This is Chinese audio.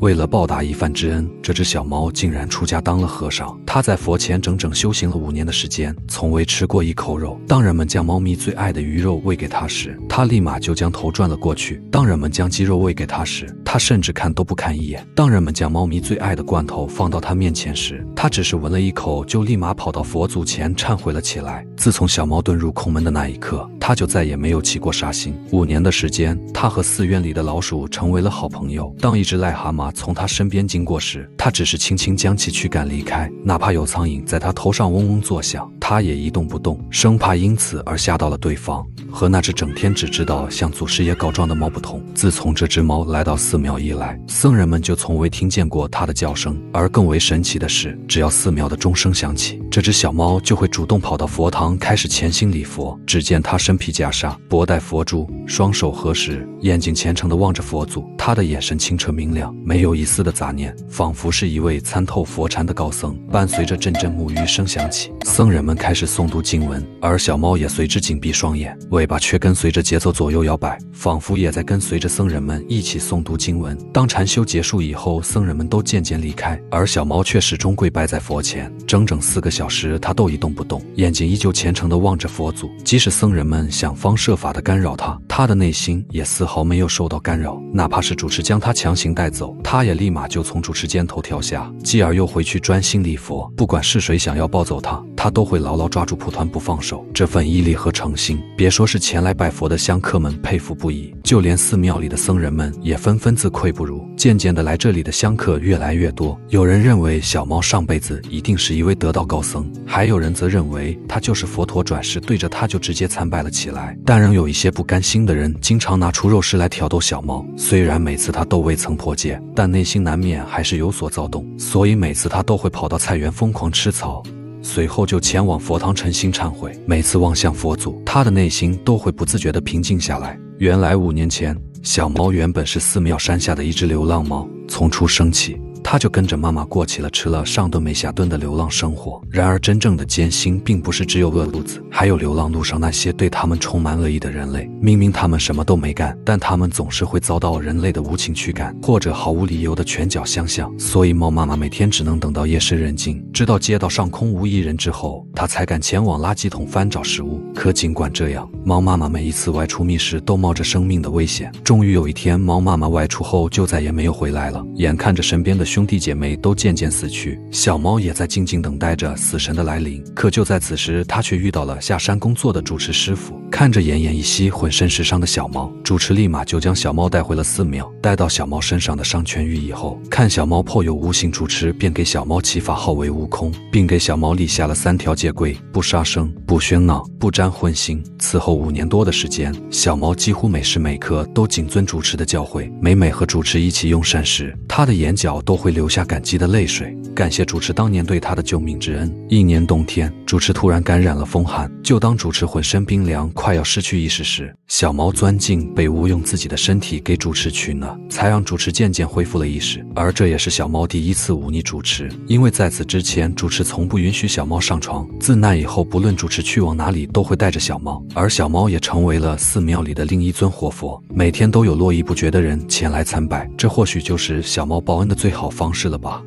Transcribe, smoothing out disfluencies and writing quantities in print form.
为了报答一饭之恩，这只小猫竟然出家当了和尚。它在佛前整整修行了5年的时间，从未吃过一口肉。当人们将猫咪最爱的鱼肉喂给它时，它立马就将头转了过去；当人们将鸡肉喂给它时，它甚至看都不看一眼；当人们将猫咪最爱的罐头放到它面前时，它只是闻了一口就立马跑到佛祖前忏悔了起来。自从小猫遁入空门的那一刻，它就再也没有起过杀心。5年的时间，它和寺院里的老鼠成为了好朋友。当一只癞蛤蟆从它身边经过时，它只是轻轻将其驱赶离开，哪怕有苍蝇在它头上嗡嗡作响，它也一动不动，生怕因此而吓到了对方。和那只整天只知道向祖师爷告状的猫不同，自从这只猫来到寺庙以来，僧人们就从未听见过它的叫声。而更为神奇的是，只要寺庙的钟声响起，这只小猫就会主动跑到佛堂开始潜心礼佛。只见它身披袈裟，脖戴佛珠，双手合十，眼睛虔诚地望着佛祖。它的眼神清澈明亮，没有一丝的杂念，仿佛是一位参透佛禅的高僧。伴随着阵阵沐浴声响起，僧人们开始诵读经文，而小猫也随之紧闭双眼，尾巴却跟随着节奏左右摇摆，仿佛也在跟随着僧人们一起诵读经文。当禅修结束以后，僧人们都渐渐离开，而小猫却始终跪拜在佛前，整整4个小时，它都一动不动，眼睛依旧虔诚地望着佛祖。即使僧人们想方设法地干扰它，它的内心也丝毫没有受到干扰。哪怕是主持将它强行带走，它也立马就从主持肩头跳下，继而又回去专心礼佛。不管是谁想要抱走它，它都会牢牢抓住蒲团不放手。这份毅力和诚心，别说是前来拜佛的香客们佩服不已，就连寺庙里的僧人们也纷纷自愧不如。渐渐的，来这里的香客越来越多。有人认为小猫上辈子一定是一位得道高僧，还有人则认为它就是佛陀转世，对着它就直接参拜了起来。但仍有一些不甘心的人经常拿出肉食来挑逗小猫，虽然每次它都未曾破戒，但内心难免还是有所躁动，所以每次它都会跑到菜园疯狂吃草，随后就前往佛堂诚心忏悔。每次望向佛祖，他的内心都会不自觉地平静下来。原来5年前，小猫原本是寺庙山下的一只流浪猫，从出生起，它就跟着妈妈过起了吃了上顿没下顿的流浪生活。然而真正的艰辛并不是只有饿肚子，还有流浪路上那些对他们充满恶意的人类。明明他们什么都没干，但他们总是会遭到人类的无情驱赶，或者毫无理由的拳脚相向。所以猫妈妈每天只能等到夜深人静，直到街道上空无一人之后，她才敢前往垃圾桶翻找食物。可尽管这样，猫妈妈每一次外出觅食都冒着生命的危险。终于有一天，猫妈妈外出后就再也没有回来了。眼看着身边的兄弟姐妹都渐渐死去，小猫也在静静等待着死神的来临。可就在此时，它却遇到了下山工作的主持师傅。看着奄奄一息、浑身是伤的小猫，主持立马就将小猫带回了寺庙。待到小猫身上的伤痊愈以后，看小猫颇有悟性，主持便给小猫起法号为悟空，并给小猫立下了3条戒规：不杀生、不喧闹、不沾荤腥。此后5年多的时间，小猫几乎每时每刻都谨遵主持的教诲，每和主持一起用膳时，它的眼角都会流下感激的泪水，感谢主持当年对他的救命之恩。一年冬天，主持突然感染了风寒，就当主持浑身冰凉，快要失去意识时，小猫钻进被窝，用自己的身体给主持取暖，才让主持渐渐恢复了意识。而这也是小猫第一次忤逆主持，因为在此之前，主持从不允许小猫上床。自那以后，不论主持去往哪里，都会带着小猫，而小猫也成为了寺庙里的另一尊活佛，每天都有络绎不绝的人前来参拜。这或许就是小猫报恩的最好方式了吧。